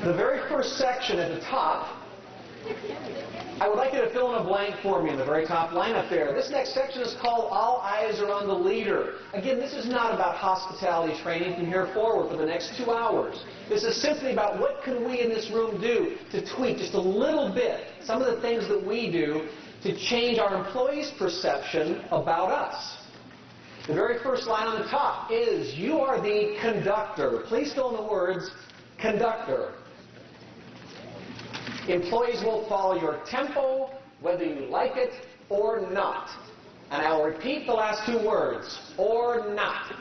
The very first section at the top, I would like you to fill in a blank for me in the very top line up there. This next section is called All Eyes Are on the Leader. Again, this is not about hospitality training from here forward for the next 2 hours. This is simply about what can we in this room do to tweak just a little bit some of the things that we do to change our employees' perception about us. The very first line on the top is, you are the conductor. Please fill in the words, conductor. Employees will follow your tempo, whether you like it or not. And I will repeat the last 2 words, or not,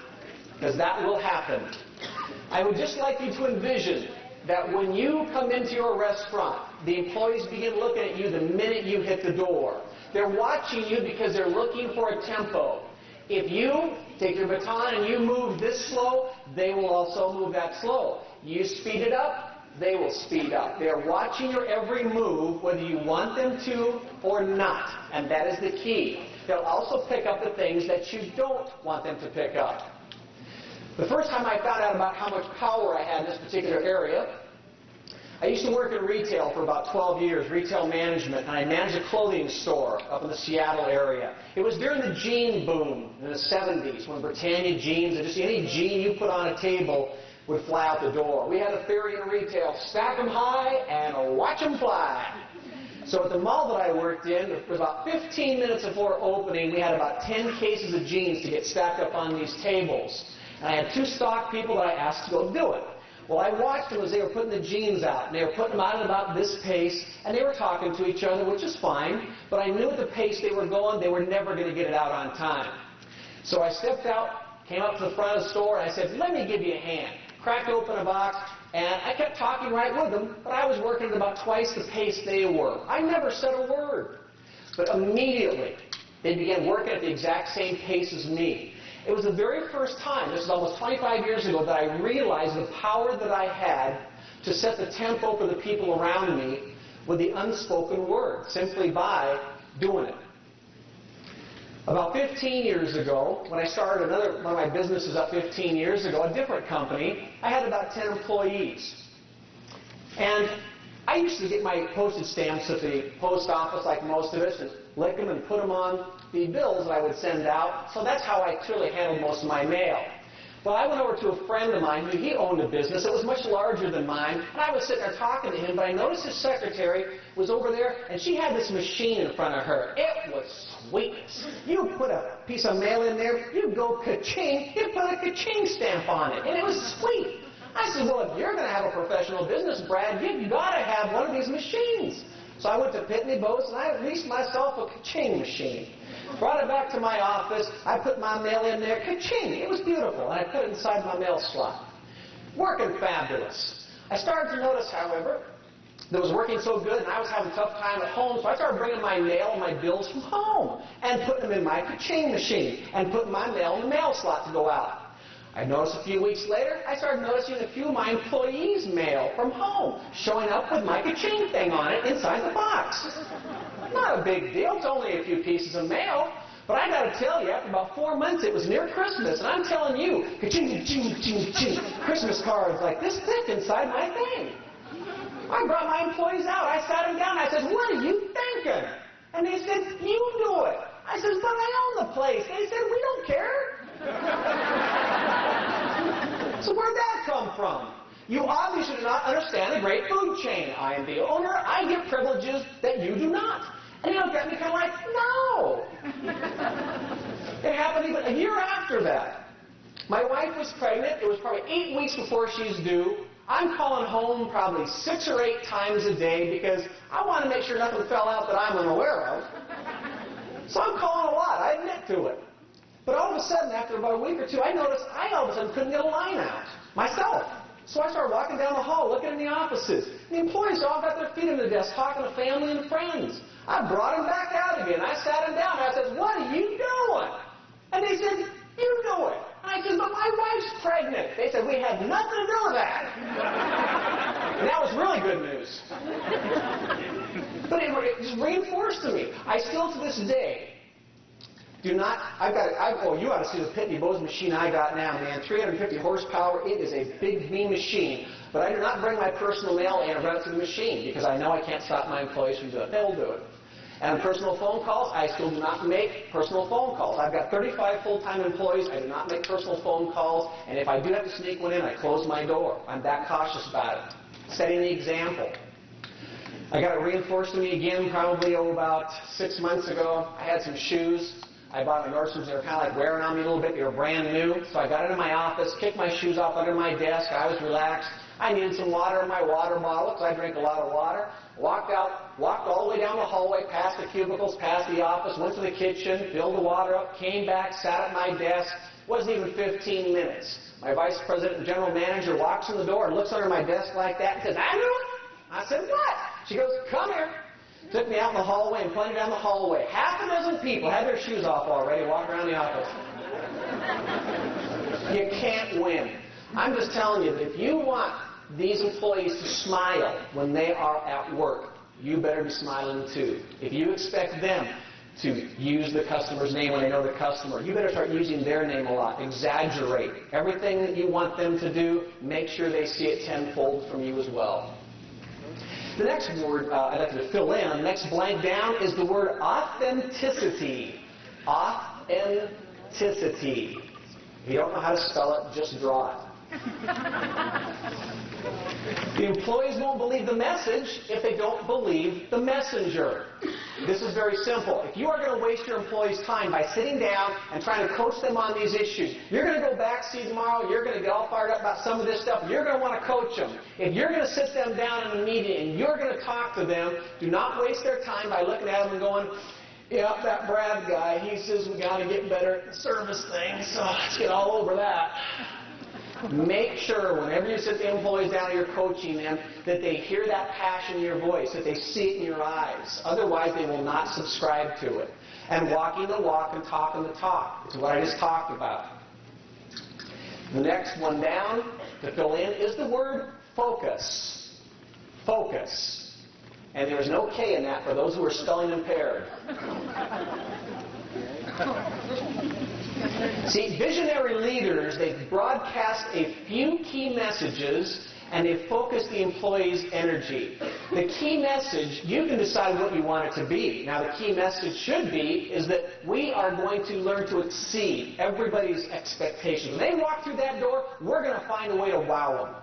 because that will happen. I would just like you to envision that when you come into your restaurant, the employees begin looking at you the minute you hit the door. They're watching you because they're looking for a tempo. If you take your baton and you move this slow, they will also move that slow. You speed it up, they will speed up. They're watching your every move, whether you want them to or not. And that is the key. They'll also pick up the things that you don't want them to pick up. The first time I found out about how much power I had in this particular area, I used to work in retail for about 12 years, retail management, and I managed a clothing store up in the Seattle area. It was during the jean boom in the 70s when Britannia jeans, or just any jean you put on a table, would fly out the door. We had a theory in retail, stack them high and watch them fly. So at the mall that I worked in, it was about 15 minutes before opening, we had about 10 cases of jeans to get stacked up on these tables. And I had 2 stock people that I asked to go do it. Well, I watched them as they were putting the jeans out, and they were putting them out at about this pace, and they were talking to each other, which is fine, but I knew at the pace they were going, they were never going to get it out on time. So I stepped out, came up to the front of the store, and I said, let me give you a hand. Cracked open a box, and I kept talking right with them, but I was working at about twice the pace they were. I never said a word. But immediately, they began working at the exact same pace as me. It was the very first time, this was almost 25 years ago, that I realized the power that I had to set the tempo for the people around me with the unspoken word, simply by doing it. About 15 years ago, when I started one of my businesses up 15 years ago, a different company, I had about 10 employees. And I used to get my postage stamps at the post office like most of us and lick them and put them on the bills that I would send out. So that's how I truly handled most of my mail. Well, I went over to a friend of mine who he owned a business that was much larger than mine, and I was sitting there talking to him, but I noticed his secretary was over there, and she had this machine in front of her. It was sweetness. You put a piece of mail in there, you go ka-ching, you put a ka-ching stamp on it, and it was sweet. I said, well, if you're going to have a professional business, Brad, you've got to have one of these machines. So I went to Pitney Bowes, and I leased myself a ka-ching machine. Brought it back to my office. I put my mail in there. Ka-ching! It was beautiful. And I put it inside my mail slot. Working fabulous. I started to notice, however, that it was working so good and I was having a tough time at home, so I started bringing my mail and my bills from home and putting them in my ka-ching machine and putting my mail in the mail slot to go out. I noticed a few weeks later, I started noticing a few of my employees' mail from home showing up with my ka-ching thing on it inside the box. Not a big deal. It's only a few pieces of mail. But I got to tell you, after about 4 months, it was near Christmas, and I'm telling you, ka-ching, ka-ching, ka-ching, ka-ching, Christmas cards like this thick inside my thing. I brought my employees out. I sat them down. I said, what are you thinking? And they said, you do it. I said, but I own the place. They said, we don't care. So where'd that come from? You obviously do not understand the great food chain. I am the owner. I get privileges that you do not. And you look at me kind of like, no. It happened even a year after that. My wife was pregnant. It was probably 8 weeks before she's due. I'm calling home probably 6 or 8 times a day because I want to make sure nothing fell out that I'm unaware of. So I'm calling a lot. I admit to it. But all of a sudden, after about a week or two, I noticed I all of a sudden couldn't get a line out myself. So I started walking down the hall, looking in the offices. The employees all got their feet on the desk, talking to family and friends. I brought them back out again. I sat them down. I said, what are you doing? And they said, you do it. And I said, but my wife's pregnant. They said, we had nothing to do with that. And that was really good news. But it just reinforced to me. I still, to this day, Do not, you ought to see the Pitney Bowes machine I got now, man. 350 horsepower, it is a big, mean machine. But I do not bring my personal mail and run it through the machine because I know I can't stop my employees from doing it. They'll do it. And on personal phone calls, I still do not make personal phone calls. I've got 35 full-time employees. I do not make personal phone calls. And if I do have to sneak one in, I close my door. I'm that cautious about it. Setting the example. I got it reinforced to me again probably about 6 months ago. I had some shoes. I bought them at Nordstrom's. They were kind of like wearing on me a little bit. They were brand new. So I got into my office, kicked my shoes off under my desk. I was relaxed. I needed some water in my water bottle because I drink a lot of water. Walked all the way down the hallway, past the cubicles, past the office, went to the kitchen, filled the water up, came back, sat at my desk. Wasn't even 15 minutes. My vice president and general manager walks in the door and looks under my desk like that and says, Andrew? I said, what? She goes, come here. Took me out in the hallway and pointed down the hallway. Half a dozen people had their shoes off already, walking around the office. You can't win. I'm just telling you that if you want these employees to smile when they are at work, you better be smiling too. If you expect them to use the customer's name when they know the customer, you better start using their name a lot. Exaggerate. Everything that you want them to do, make sure they see it tenfold from you as well. The next word I'd like to fill in, the next blank down, is the word authenticity. Authenticity. If you don't know how to spell it, just draw it. The employees won't believe the message if they don't believe the messenger. This is very simple. If you are going to waste your employees' time by sitting down and trying to coach them on these issues, you're going to go back, see tomorrow, you're going to get all fired up about some of this stuff, you're going to want to coach them. If you're going to sit them down in a meeting and you're going to talk to them, do not waste their time by looking at them and going, yeah, that Brad guy, he says we got to get better at the service thing, so let's get all over that. Make sure whenever you sit the employees down and you're coaching them that they hear that passion in your voice, that they see it in your eyes. Otherwise, they will not subscribe to it. And walking the walk and talking the talk. It's what I just talked about. The next one down to fill in is the word focus. Focus. And there's no K in that for those who are spelling impaired. See, visionary leaders, they broadcast a few key messages and they focus the employees' energy. The key message, you can decide what you want it to be. Now, the key message should be is that we are going to learn to exceed everybody's expectations. When they walk through that door, we're going to find a way to wow them.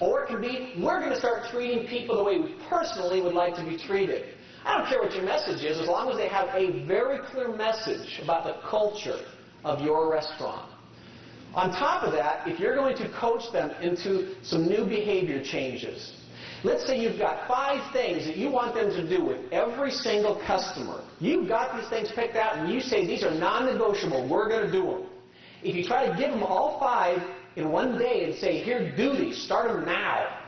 Or it can be, we're going to start treating people the way we personally would like to be treated. I don't care what your message is, as long as they have a very clear message about the culture of your restaurant. On top of that, if you're going to coach them into some new behavior changes, let's say you've got 5 things that you want them to do with every single customer. You've got these things picked out and you say these are non-negotiable, we're going to do them. If you try to give them all 5 in one day and say, here, do these, start them now.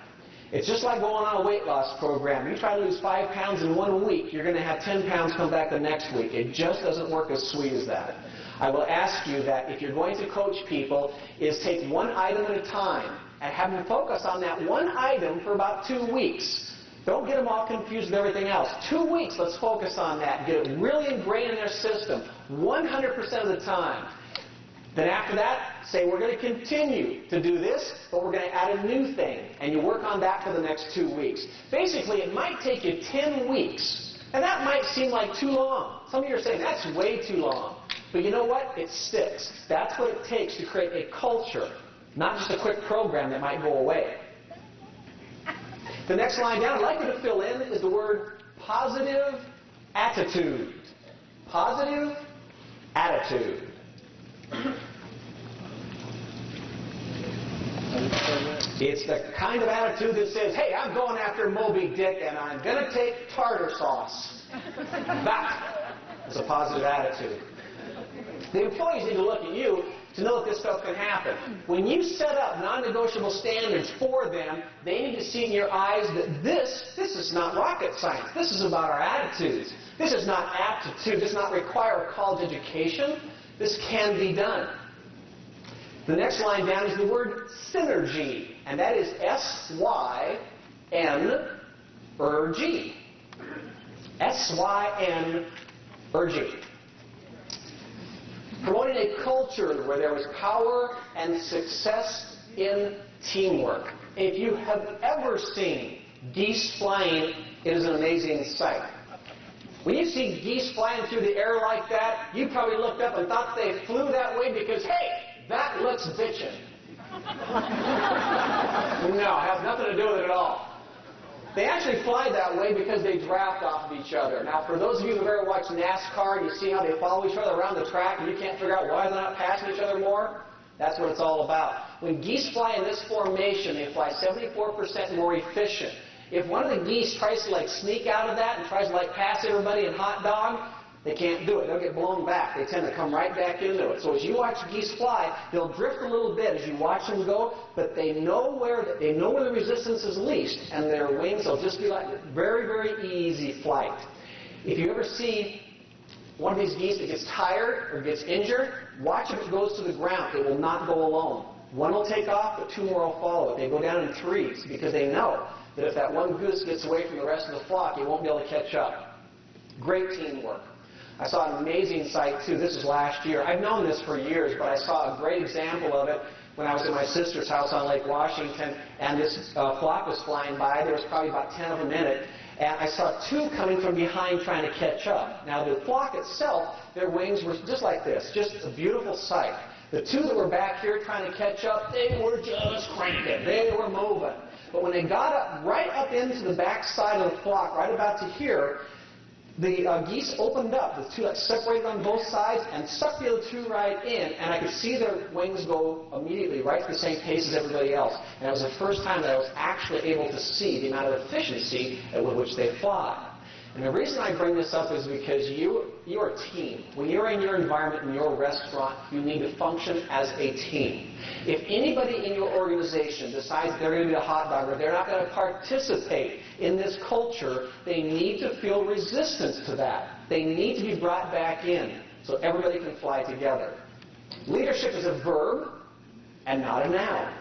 It's just like going on a weight loss program. You try to lose 5 pounds in 1 week, you're going to have 10 pounds come back the next week. It just doesn't work as sweet as that. I will ask you that if you're going to coach people, is take one item at a time and have them focus on that one item for about 2 weeks. Don't get them all confused with everything else. 2 weeks, let's focus on that. Get it really ingrained in their system 100% of the time. Then after that, say we're going to continue to do this, but we're going to add a new thing. And you work on that for the next 2 weeks. Basically, it might take you 10 weeks. And that might seem like too long. Some of you are saying, that's way too long. But you know what? It sticks. That's what it takes to create a culture, not just a quick program that might go away. The next line down I'd like you to fill in is the word positive attitude. Positive attitude. It's the kind of attitude that says, hey, I'm going after Moby Dick and I'm going to take tartar sauce. That is a positive attitude. The employees need to look at you to know that this stuff can happen. When you set up non-negotiable standards for them, they need to see in your eyes that this is not rocket science. This is about our attitudes. This is not aptitude. This does not require a college education. This can be done. The next line down is the word synergy, and that is S-Y-N-E-R-G. S-Y-N-E-R-G. Promoting a culture where there was power and success in teamwork. If you have ever seen geese flying, it is an amazing sight. When you see geese flying through the air like that, you probably looked up and thought they flew that way because, hey, that looks bitchin'. No, it has nothing to do with it at all. They actually fly that way because they draft off of each other. Now, for those of you who have ever watched NASCAR and you see how they follow each other around the track and you can't figure out why they're not passing each other more, that's what it's all about. When geese fly in this formation, they fly 74% more efficient. If one of the geese tries to sneak out of that and tries to pass everybody and hot dog, they can't do it. They'll get blown back. They tend to come right back into it. So as you watch geese fly, they'll drift a little bit as you watch them go, but they know where the resistance is least, and their wings will just be like very, very easy flight. If you ever see one of these geese that gets tired or gets injured, watch if it goes to the ground. It will not go alone. One will take off, but two more will follow it. They go down in threes because they know that if that one goose gets away from the rest of the flock, it won't be able to catch up. Great teamwork. I saw an amazing sight, too. This was last year. I've known this for years, but I saw a great example of it when I was at my sister's house on Lake Washington, and this flock was flying by. There was probably about 10 of them in it, and I saw two coming from behind trying to catch up. Now, the flock itself, their wings were just like this, just a beautiful sight. The two that were back here trying to catch up, they were just cranking. They were moving. But when they got up, right up into the back side of the flock, right about to here, the geese opened up, the two separated on both sides, and sucked the other two right in, and I could see their wings go immediately right at the same pace as everybody else. And it was the first time that I was actually able to see the amount of efficiency with which they fly. And the reason I bring this up is because you're a team. When you're in your environment, in your restaurant, you need to function as a team. If anybody in your organization decides they're going to be a hot dog or they're not going to participate in this culture, they need to feel resistance to that. They need to be brought back in so everybody can fly together. Leadership is a verb and not a noun.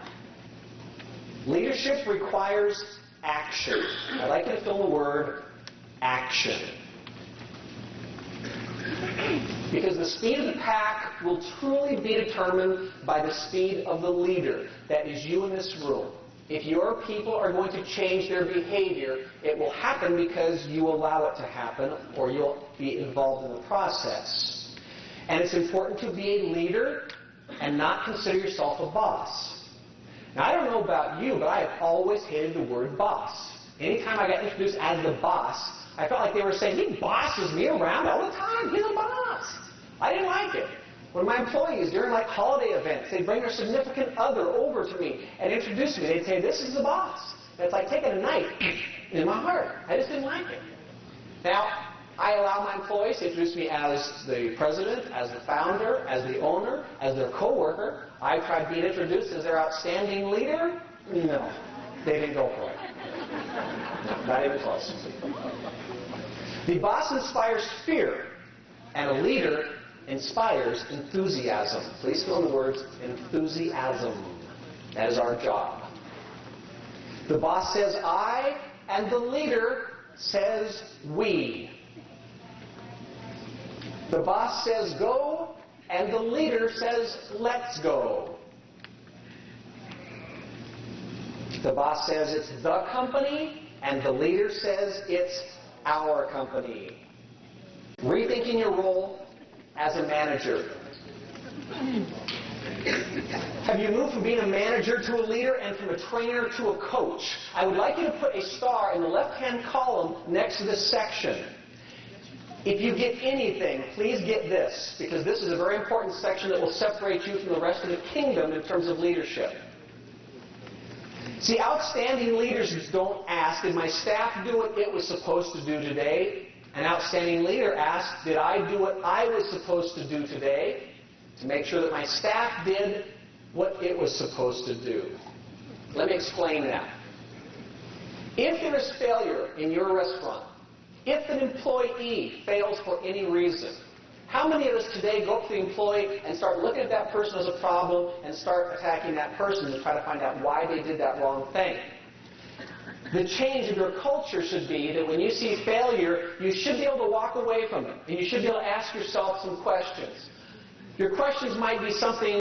Leadership requires action. I'd like you to fill the word action. Because the speed of the pack will truly be determined by the speed of the leader. That is you in this room. If your people are going to change their behavior, it will happen because you allow it to happen, or you'll be involved in the process. And it's important to be a leader and not consider yourself a boss. Now, I don't know about you, but I have always hated the word boss. Anytime I got introduced as the boss, I felt like they were saying, he bosses me around all the time. He's a boss. I didn't like it. When my employees, during holiday events, they'd bring their significant other over to me and introduce me. They'd say, this is the boss. And it's like taking a knife in my heart. I just didn't like it. Now, I allow my employees to introduce me as the president, as the founder, as the owner, as their co-worker. I tried being introduced as their outstanding leader. No, they didn't go for it. No, not even close. The boss inspires fear, and a leader inspires enthusiasm. Please fill in the words enthusiasm. That is our job. The boss says I, and the leader says we. The boss says go, and the leader says let's go. The boss says it's the company, and the leader says it's our company. Rethinking your role as a manager. Have you moved from being a manager to a leader and from a trainer to a coach? I would like you to put a star in the left-hand column next to this section. If you get anything, please get this, because this is a very important section that will separate you from the rest of the kingdom in terms of leadership. See, outstanding leaders don't ask, did my staff do what it was supposed to do today? An outstanding leader asks, did I do what I was supposed to do today to make sure that my staff did what it was supposed to do? Let me explain that. If there is failure in your restaurant, if an employee fails for any reason, how many of us today go up to the employee and start looking at that person as a problem and start attacking that person to try to find out why they did that wrong thing? The change in your culture should be that when you see failure, you should be able to walk away from it. And you should be able to ask yourself some questions. Your questions might be something